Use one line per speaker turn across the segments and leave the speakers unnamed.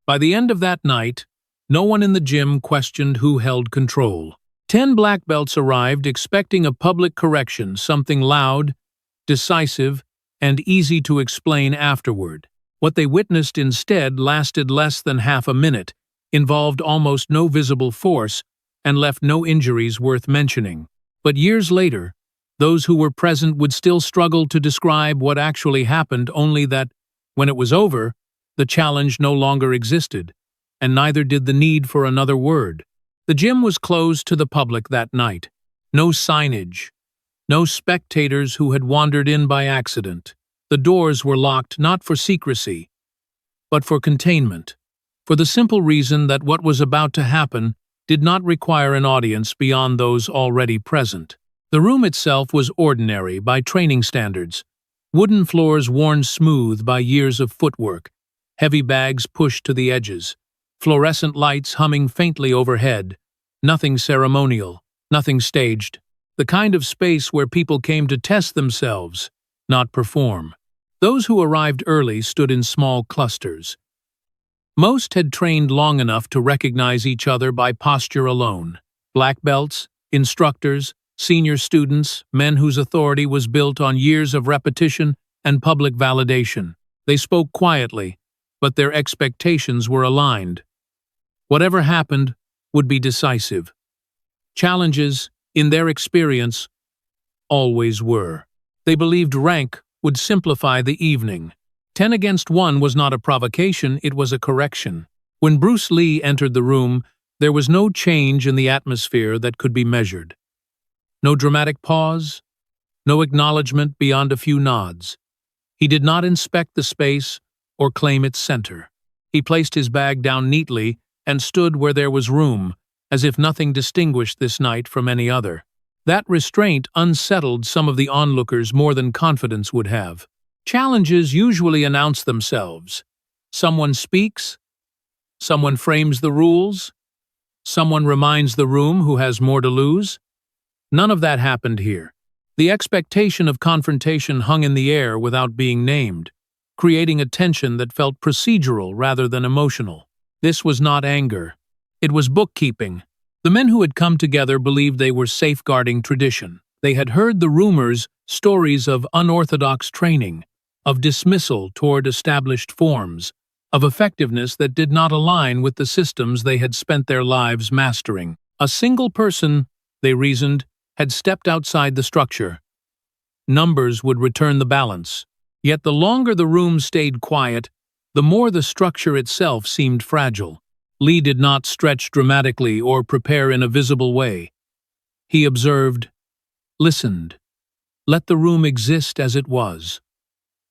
By the end of that night, no one in the gym questioned who held control. 10 black belts arrived expecting a public correction, something loud, decisive, and easy to explain afterward. What they witnessed instead lasted less than half a minute, involved almost no visible force, and left no injuries worth mentioning. But years later, those who were present would still struggle to describe what actually happened, only that, when it was over, the challenge no longer existed, and neither did the need for another word. The gym was closed to the public that night. No signage. No spectators who had wandered in by accident. The doors were locked not for secrecy, but for containment, for the simple reason that what was about to happen did not require an audience beyond those already present. The room itself was ordinary by training standards. Wooden floors worn smooth by years of footwork, heavy bags pushed to the edges, fluorescent lights humming faintly overhead, nothing ceremonial, nothing staged. The kind of space where people came to test themselves, not perform. Those who arrived early stood in small clusters. Most had trained long enough to recognize each other by posture alone. Black belts, instructors, senior students, men whose authority was built on years of repetition and public validation. They spoke quietly, but their expectations were aligned. Whatever happened would be decisive. Challenges, in their experience, always were. They believed rank would simplify the evening. 10 against 1 was not a provocation, it was a correction. When Bruce Lee entered the room, there was no change in the atmosphere that could be measured. No dramatic pause, no acknowledgement beyond a few nods. He did not inspect the space or claim its center. He placed his bag down neatly and stood where there was room, as if nothing distinguished this night from any other. That restraint unsettled some of the onlookers more than confidence would have. Challenges usually announce themselves. Someone speaks, someone frames the rules, someone reminds the room who has more to lose. None of that happened here. The expectation of confrontation hung in the air without being named, creating a tension that felt procedural rather than emotional. This was not anger. It was bookkeeping. The men who had come together believed they were safeguarding tradition. They had heard the rumors, stories of unorthodox training, of dismissal toward established forms, of effectiveness that did not align with the systems they had spent their lives mastering. A single person, they reasoned, had stepped outside the structure. Numbers would return the balance. Yet the longer the room stayed quiet, the more the structure itself seemed fragile. Lee did not stretch dramatically or prepare in a visible way. He observed, listened, let the room exist as it was.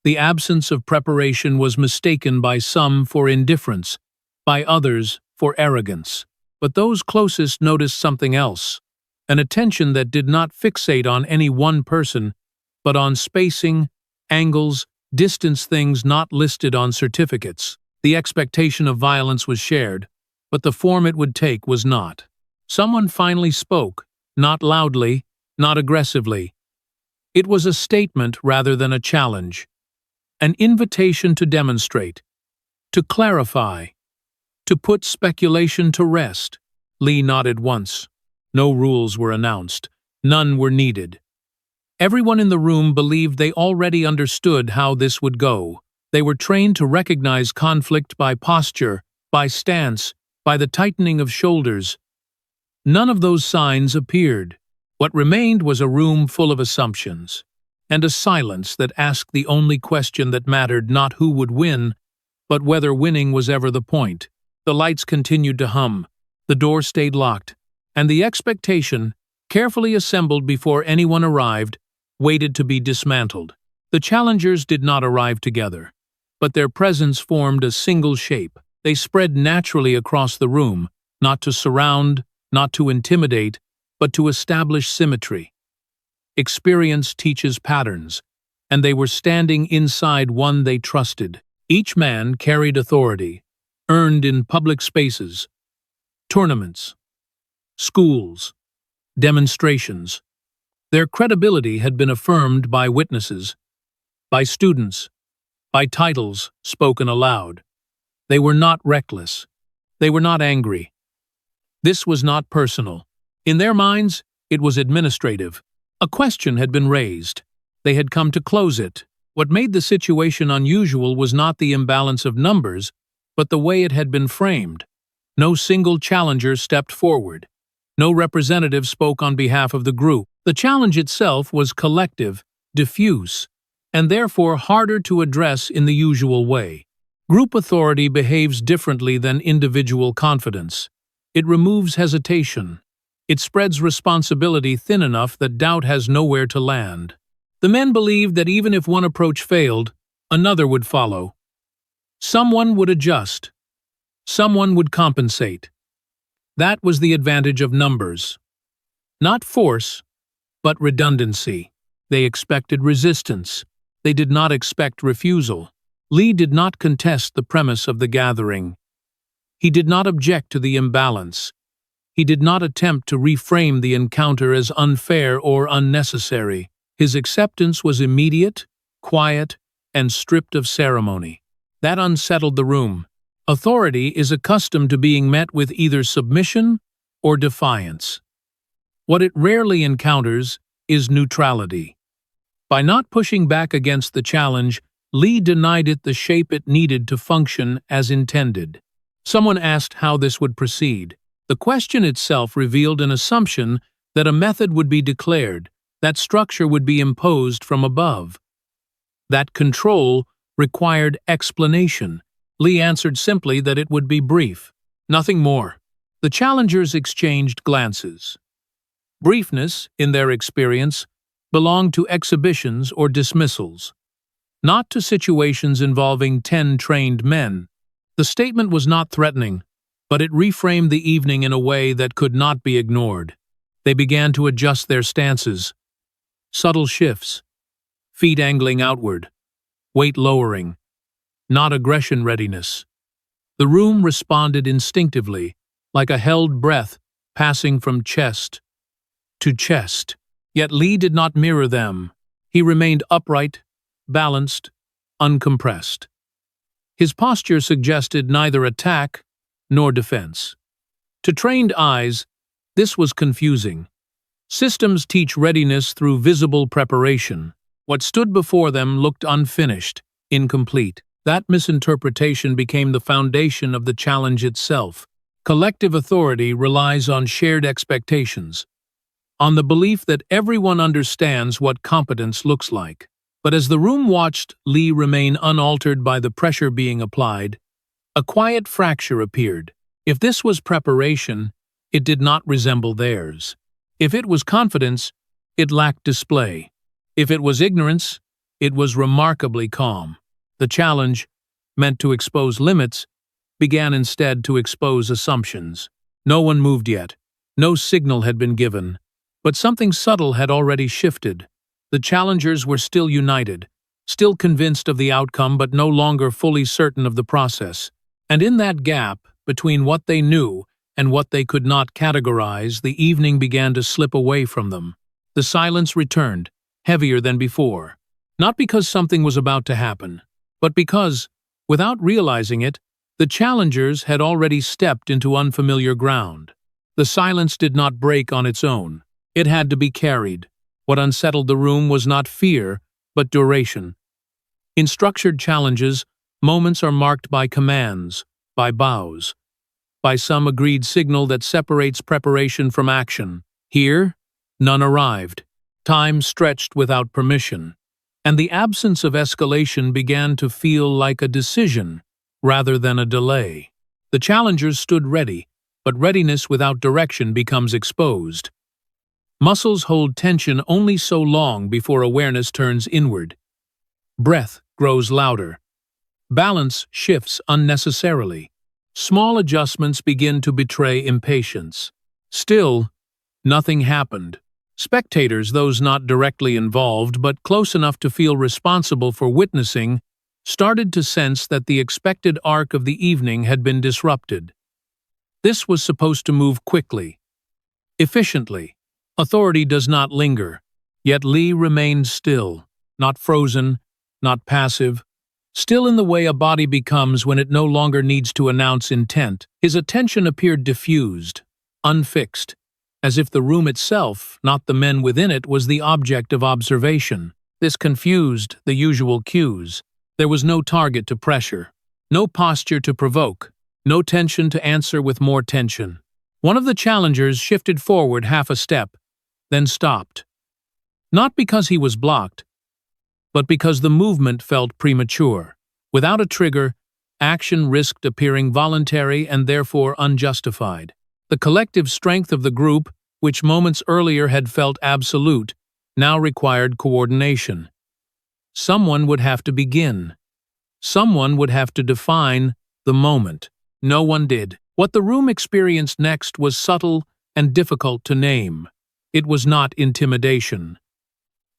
The absence of preparation was mistaken by some for indifference, by others for arrogance. But those closest noticed something else, an attention that did not fixate on any one person, but on spacing, angles, distance, things not listed on certificates. The expectation of violence was shared, but the form it would take was not. Someone finally spoke, not loudly, not aggressively. It was a statement rather than a challenge. An invitation to demonstrate, to clarify, to put speculation to rest. Lee nodded once. No rules were announced. None were needed. Everyone in the room believed they already understood how this would go. They were trained to recognize conflict by posture, by stance, by the tightening of shoulders. None of those signs appeared. What remained was a room full of assumptions, and a silence that asked the only question that mattered, not who would win, but whether winning was ever the point. The lights continued to hum, the door stayed locked, and the expectation, carefully assembled before anyone arrived, waited to be dismantled. The challengers did not arrive together, but their presence formed a single shape. They spread naturally across the room, not to surround, not to intimidate, but to establish symmetry. Experience teaches patterns, and they were standing inside one they trusted. Each man carried authority, earned in public spaces, tournaments, schools, demonstrations. Their credibility had been affirmed by witnesses, by students, by titles spoken aloud. They were not reckless. They were not angry. This was not personal. In their minds, it was administrative. A question had been raised. They had come to close it. What made the situation unusual was not the imbalance of numbers, but the way it had been framed. No single challenger stepped forward. No representative spoke on behalf of the group. The challenge itself was collective, diffuse, and therefore harder to address in the usual way. Group authority behaves differently than individual confidence. It removes hesitation. It spreads responsibility thin enough that doubt has nowhere to land. The men believed that even if one approach failed, another would follow. Someone would adjust. Someone would compensate. That was the advantage of numbers. Not force, but redundancy. They expected resistance. They did not expect refusal. Lee did not contest the premise of the gathering. He did not object to the imbalance. He did not attempt to reframe the encounter as unfair or unnecessary. His acceptance was immediate, quiet, and stripped of ceremony. That unsettled the room. Authority is accustomed to being met with either submission or defiance. What it rarely encounters is neutrality. By not pushing back against the challenge, Lee denied it the shape it needed to function as intended. Someone asked how this would proceed. The question itself revealed an assumption that a method would be declared, that structure would be imposed from above. That control required explanation. Lee answered simply that it would be brief. Nothing more. The challengers exchanged glances. Briefness, in their experience, belonged to exhibitions or dismissals, not to situations involving 10 trained men. The statement was not threatening, but it reframed the evening in a way that could not be ignored. They began to adjust their stances. Subtle shifts, feet angling outward, weight lowering, not aggression readiness. The room responded instinctively, like a held breath passing from chest to chest. Yet Lee did not mirror them. He remained upright, balanced, uncompressed. His posture suggested neither attack nor defense. To trained eyes, this was confusing. Systems teach readiness through visible preparation. What stood before them looked unfinished, incomplete. That misinterpretation became the foundation of the challenge itself. Collective authority relies on shared expectations, on the belief that everyone understands what competence looks like. But as the room watched Lee remain unaltered by the pressure being applied, a quiet fracture appeared. If this was preparation, it did not resemble theirs. If it was confidence, it lacked display. If it was ignorance, it was remarkably calm. The challenge, meant to expose limits, began instead to expose assumptions. No one moved yet. No signal had been given. But something subtle had already shifted. The challengers were still united, still convinced of the outcome but no longer fully certain of the process. And in that gap, between what they knew and what they could not categorize, the evening began to slip away from them. The silence returned, heavier than before. Not because something was about to happen, but because, without realizing it, the challengers had already stepped into unfamiliar ground. The silence did not break on its own. It had to be carried. What unsettled the room was not fear, but duration. In structured challenges, moments are marked by commands, by bows, by some agreed signal that separates preparation from action. Here, none arrived. Time stretched without permission, and the absence of escalation began to feel like a decision rather than a delay. The challengers stood ready, but readiness without direction becomes exposed. Muscles hold tension only so long before awareness turns inward. Breath grows louder. Balance shifts unnecessarily. Small adjustments begin to betray impatience. Still, nothing happened. Spectators, those not directly involved but close enough to feel responsible for witnessing, started to sense that the expected arc of the evening had been disrupted. This was supposed to move quickly, efficiently. Authority does not linger, yet Lee remained still, not frozen, not passive, Still in the way a body becomes when it no longer needs to announce intent, his attention appeared diffused, unfixed, as if the room itself, not the men within it, was the object of observation. This confused the usual cues. There was no target to pressure, no posture to provoke, no tension to answer with more tension. One of the challengers shifted forward half a step, then stopped. Not because he was blocked, but because the movement felt premature. Without a trigger, action risked appearing voluntary and therefore unjustified. The collective strength of the group, which moments earlier had felt absolute, now required coordination. Someone would have to begin. Someone would have to define the moment. No one did. What the room experienced next was subtle and difficult to name. It was not intimidation.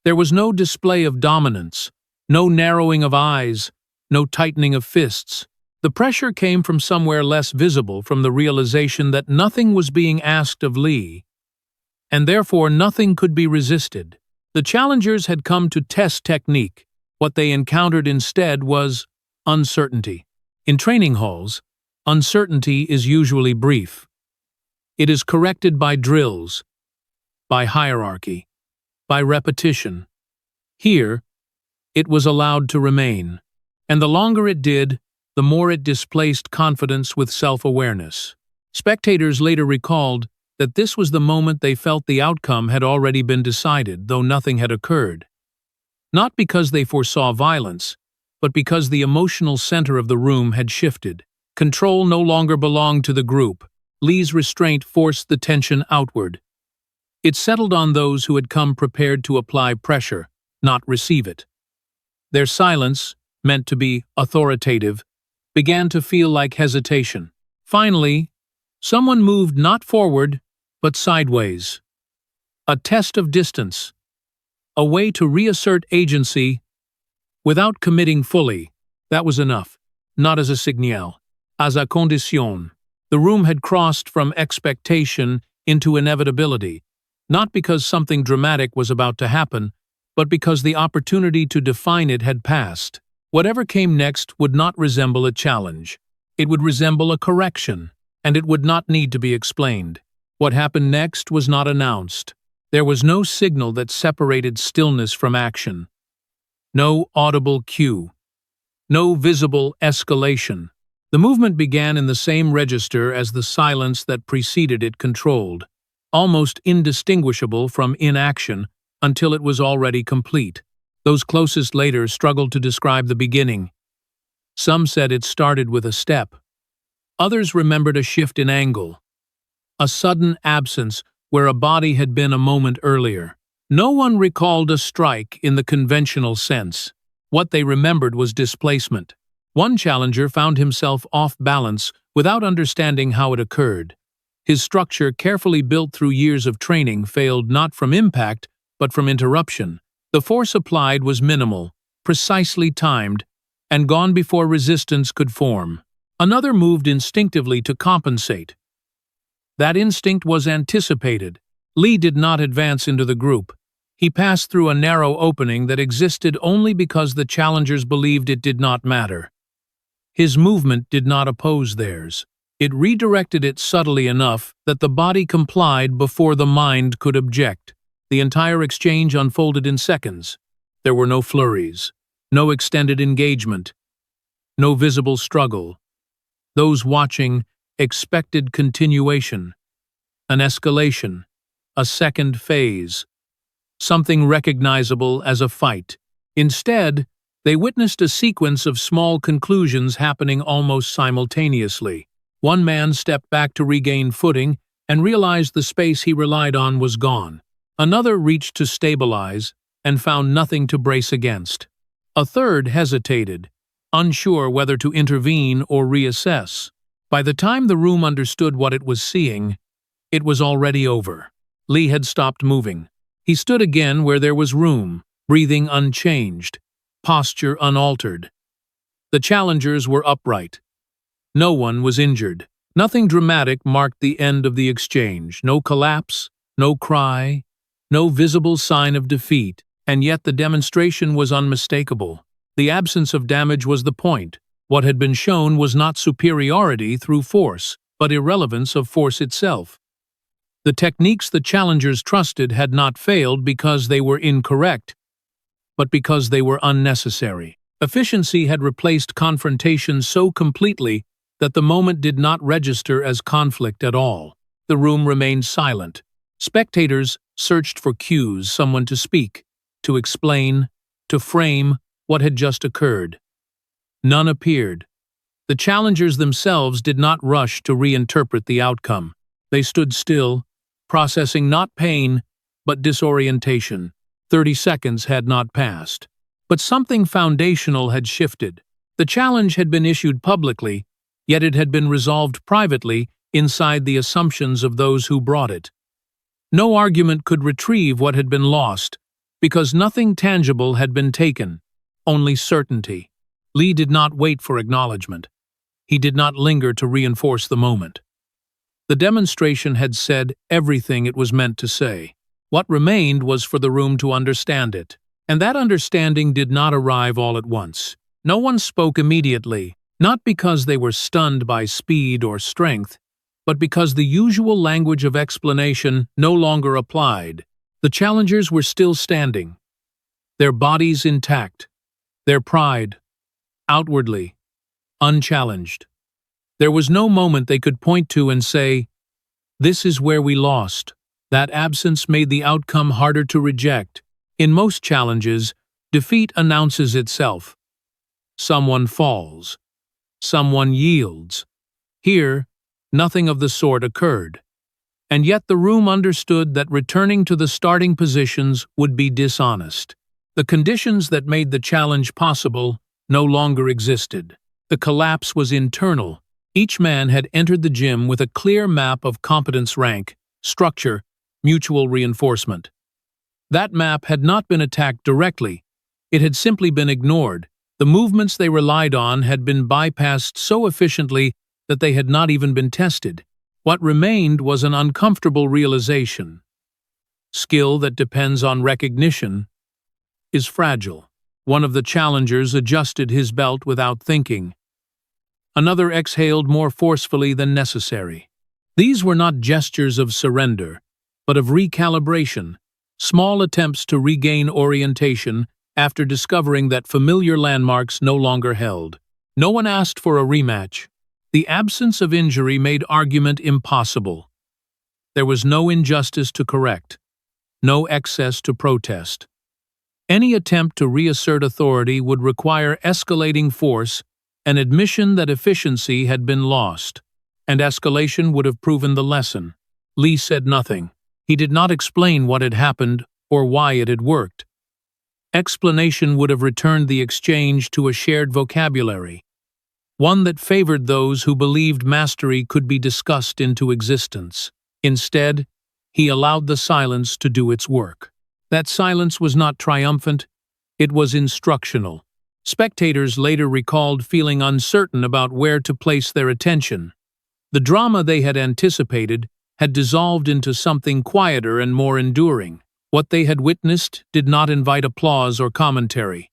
There was no display of dominance, no narrowing of eyes, no tightening of fists. The pressure came from somewhere less visible, from the realization that nothing was being asked of Lee, and therefore nothing could be resisted. The challengers had come to test technique. What they encountered instead was uncertainty. In training halls, uncertainty is usually brief. It is corrected by drills, by hierarchy, by repetition. Here, it was allowed to remain, and the longer it did, the more it displaced confidence with self-awareness. Spectators later recalled that this was the moment they felt the outcome had already been decided, though nothing had occurred. Not because they foresaw violence, but because the emotional center of the room had shifted. Control no longer belonged to the group. Lee's restraint forced the tension outward. It settled on those who had come prepared to apply pressure, not receive it. Their silence, meant to be authoritative, began to feel like hesitation. Finally, someone moved not forward, but sideways. A test of distance. A way to reassert agency without committing fully. That was enough. Not as a signal, as a condition. The room had crossed from expectation into inevitability, not because something dramatic was about to happen, but because the opportunity to define it had passed. Whatever came next would not resemble a challenge. It would resemble a correction, and it would not need to be explained. What happened next was not announced. There was no signal that separated stillness from action. No audible cue. No visible escalation. The movement began in the same register as the silence that preceded it controlled, almost indistinguishable from inaction until it was already complete. Those closest later struggled to describe the beginning. Some said it started with a step. Others remembered a shift in angle, a sudden absence where a body had been a moment earlier. No one recalled a strike in the conventional sense. What they remembered was displacement. One challenger found himself off balance without understanding how it occurred. His structure, carefully built through years of training, failed not from impact, but from interruption. The force applied was minimal, precisely timed, and gone before resistance could form. Another moved instinctively to compensate. That instinct was anticipated. Lee did not advance into the group. He passed through a narrow opening that existed only because the challengers believed it did not matter. His movement did not oppose theirs. It redirected it subtly enough that the body complied before the mind could object. The entire exchange unfolded in seconds. There were no flurries, no extended engagement, no visible struggle. Those watching expected continuation, an escalation, a second phase, something recognizable as a fight. Instead, they witnessed a sequence of small conclusions happening almost simultaneously. One man stepped back to regain footing and realized the space he relied on was gone. Another reached to stabilize and found nothing to brace against. A third hesitated, unsure whether to intervene or reassess. By the time the room understood what it was seeing, it was already over. Lee had stopped moving. He stood again where there was room, breathing unchanged, posture unaltered. The challengers were upright. No one was injured. Nothing dramatic marked the end of the exchange. No collapse, no cry, no visible sign of defeat, and yet the demonstration was unmistakable. The absence of damage was the point. What had been shown was not superiority through force, but irrelevance of force itself. The techniques the challengers trusted had not failed because they were incorrect, but because they were unnecessary. Efficiency had replaced confrontation so completely that the moment did not register as conflict at all. The room remained silent. Spectators searched for cues, someone to speak, to explain, to frame what had just occurred. None appeared. The challengers themselves did not rush to reinterpret the outcome. They stood still, processing not pain, but disorientation. 30 seconds had not passed. But something foundational had shifted. The challenge had been issued publicly, yet it had been resolved privately inside the assumptions of those who brought it. No argument could retrieve what had been lost, because nothing tangible had been taken, only certainty. Lee did not wait for acknowledgement. He did not linger to reinforce the moment. The demonstration had said everything it was meant to say. What remained was for the room to understand it, and that understanding did not arrive all at once. No one spoke immediately, not because they were stunned by speed or strength, but because the usual language of explanation no longer applied. The challengers were still standing, their bodies intact, their pride, outwardly, unchallenged. There was no moment they could point to and say, "This is where we lost." That absence made the outcome harder to reject. In most challenges, defeat announces itself. Someone falls. Someone yields. Here, nothing of the sort occurred. And yet the room understood that returning to the starting positions would be dishonest. The conditions that made the challenge possible no longer existed. The collapse was internal. Each man had entered the gym with a clear map of competence rank, structure, mutual reinforcement. That map had not been attacked directly. It had simply been ignored. The movements they relied on had been bypassed so efficiently that they had not even been tested. What remained was an uncomfortable realization. Skill that depends on recognition is fragile. One of the challengers adjusted his belt without thinking. Another exhaled more forcefully than necessary. These were not gestures of surrender, but of recalibration, small attempts to regain orientation after discovering that familiar landmarks no longer held. No one asked for a rematch. The absence of injury made argument impossible. There was no injustice to correct, no excess to protest. Any attempt to reassert authority would require escalating force, an admission that efficiency had been lost, and escalation would have proven the lesson. Lee said nothing. He did not explain what had happened or why it had worked. Explanation would have returned the exchange to a shared vocabulary, one that favored those who believed mastery could be discussed into existence. Instead, he allowed the silence to do its work. That silence was not triumphant, it was instructional. Spectators later recalled feeling uncertain about where to place their attention. The drama they had anticipated had dissolved into something quieter and more enduring. What they had witnessed did not invite applause or commentary.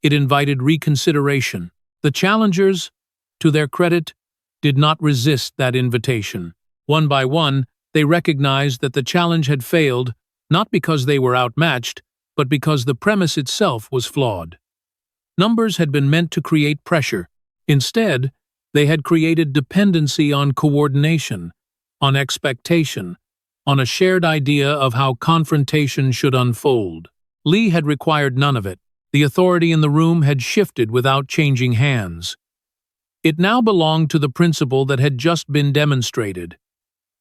It invited reconsideration. The challengers, to their credit, did not resist that invitation. One by one, they recognized that the challenge had failed, not because they were outmatched, but because the premise itself was flawed. Numbers had been meant to create pressure. Instead, they had created dependency on coordination, on expectation, on a shared idea of how confrontation should unfold. Lee had required none of it. The authority in the room had shifted without changing hands. It now belonged to the principle that had just been demonstrated,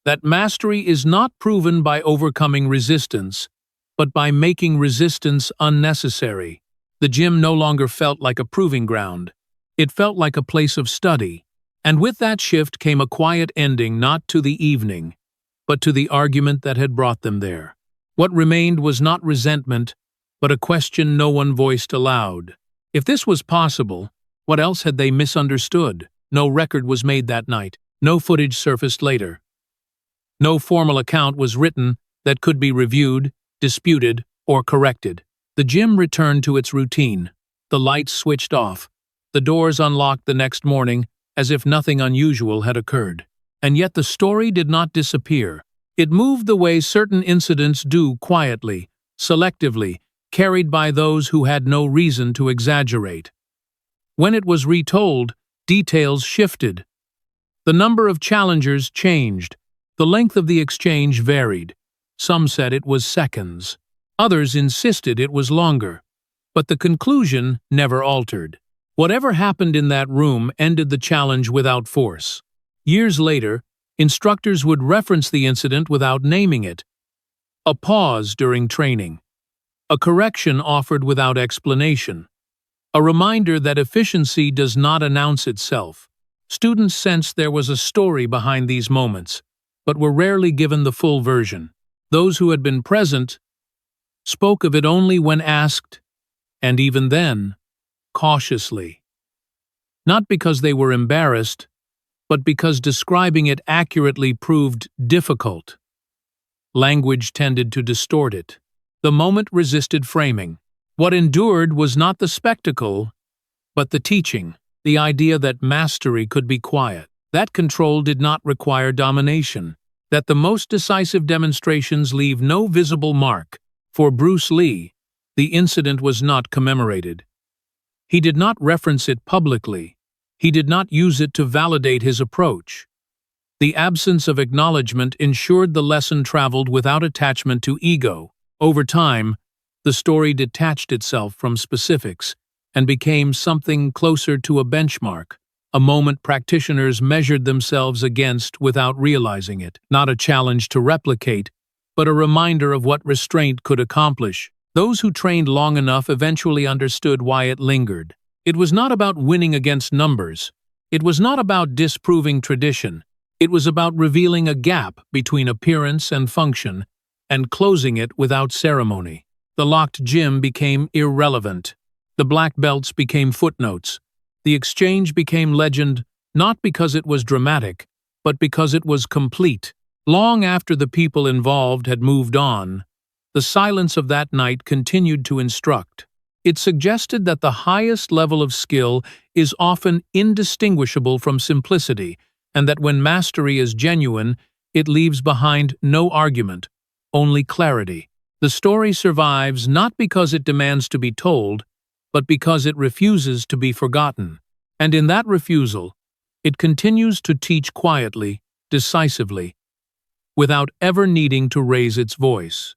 that mastery is not proven by overcoming resistance, but by making resistance unnecessary. The gym no longer felt like a proving ground. It felt like a place of study. And with that shift came a quiet ending not to the evening, but to the argument that had brought them there. What remained was not resentment, but a question no one voiced aloud. If this was possible, what else had they misunderstood? No record was made that night. No footage surfaced later. No formal account was written that could be reviewed, disputed, or corrected. The gym returned to its routine. The lights switched off. The doors unlocked the next morning, as if nothing unusual had occurred. And yet the story did not disappear. It moved the way certain incidents do, quietly, selectively, carried by those who had no reason to exaggerate. When it was retold, details shifted. The number of challengers changed. The length of the exchange varied. Some said it was seconds. Others insisted it was longer. But the conclusion never altered. Whatever happened in that room ended the challenge without force. Years later, instructors would reference the incident without naming it. A pause during training. A correction offered without explanation. A reminder that efficiency does not announce itself. Students sensed there was a story behind these moments, but were rarely given the full version. Those who had been present spoke of it only when asked, and even then, cautiously. Not because they were embarrassed, but because describing it accurately proved difficult. Language tended to distort it. The moment resisted framing. What endured was not the spectacle, but the teaching, the idea that mastery could be quiet, that control did not require domination, that the most decisive demonstrations leave no visible mark. For Bruce Lee, the incident was not commemorated. He did not reference it publicly. He did not use it to validate his approach. The absence of acknowledgement ensured the lesson traveled without attachment to ego. Over time, the story detached itself from specifics and became something closer to a benchmark, a moment practitioners measured themselves against without realizing it, not a challenge to replicate, but a reminder of what restraint could accomplish. Those who trained long enough eventually understood why it lingered. It was not about winning against numbers. It was not about disproving tradition. It was about revealing a gap between appearance and function and closing it without ceremony. The locked gym became irrelevant. The black belts became footnotes. The exchange became legend not because it was dramatic, but because it was complete. Long after the people involved had moved on, the silence of that night continued to instruct. It suggested that the highest level of skill is often indistinguishable from simplicity, and that when mastery is genuine, it leaves behind no argument, only clarity. The story survives not because it demands to be told, but because it refuses to be forgotten. And in that refusal, it continues to teach quietly, decisively, without ever needing to raise its voice.